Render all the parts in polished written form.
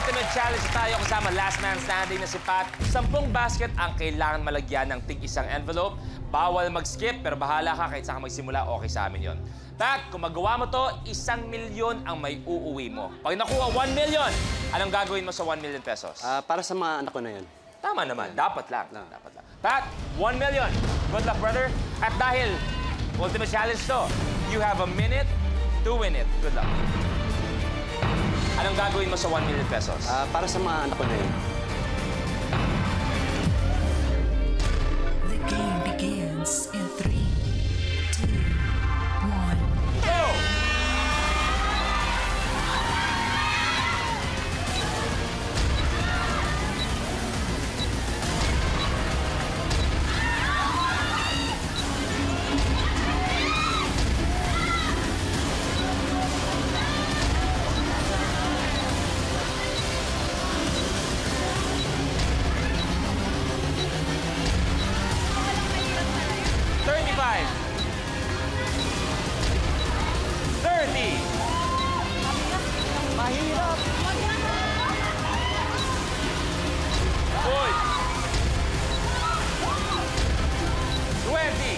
Ultimate Challenge tayo kasama last man standing na si Pat. 10 basket ang kailangan malagyan ng tig-isang envelope. Bawal mag-skip, pero bahala ka kahit saan ka magsimula, okay sa amin yon. Pat, kung magawa mo to, 1,000,000 ang may uuwi mo. Pag nakuha 1 million, anong gagawin mo sa 1 million pesos? Para sa mga anak ko na yun. Tama naman, dapat lang. Dapat lang. Pat, 1 million. Good luck, brother. At dahil Ultimate Challenge to, you have a minute to win it. Good luck. Anong gagawin mo sa 1 million pesos? Para sa mga anak ko na yun. The game begins in 3, 2, 1. Go! Mahirap! 20.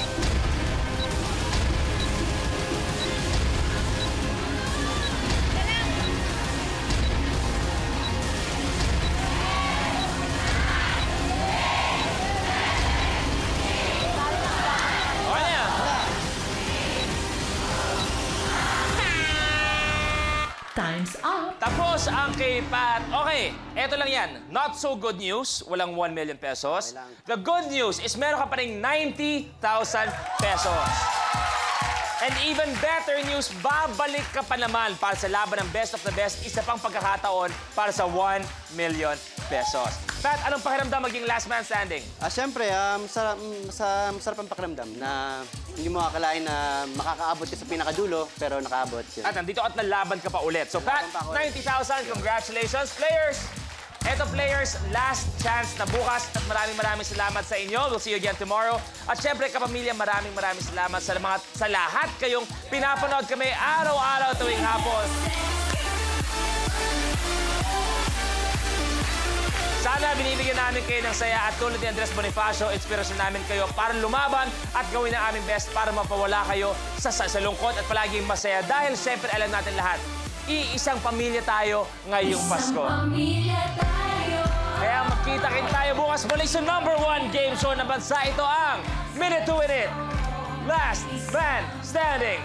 Time's up. Tapos ang kay Pat. Okay, eto lang yan. Not so good news. Walang 1 million pesos. The good news is meron ka pa rin 90,000 pesos. And even better news, babalik ka pa naman para sa laban ng best of the best. Isa pang pagkakataon para sa 1 million pesos. Pat, anong pakiramdam maging last man standing? Siyempre, masarap ang pakiramdam na hindi mo akalain na makakaabot ka sa pinakadulo, pero nakaabot yun. At nandito at nalaban ka pa ulit. So Pat, 90,000, congratulations. Players, eto players, last chance na bukas at maraming salamat sa inyo. We'll see you again tomorrow. At syempre, kapamilya, maraming salamat sa lahat kayong pinapanood kami araw-araw tuwing hapon. Sana binibigyan namin kayo ng saya at tulad ni Andres Bonifacio, inspirasyon namin kayo para lumaban at gawin ang aming best para mapawala kayo sa lungkot at palaging masaya. Dahil syempre alam natin lahat, iisang pamilya tayo ngayong Pasko. Kaya magkita-kita tayo bukas muli sa #1 game show ng bansa. Ito ang Minute to Win It, Last Man Standing.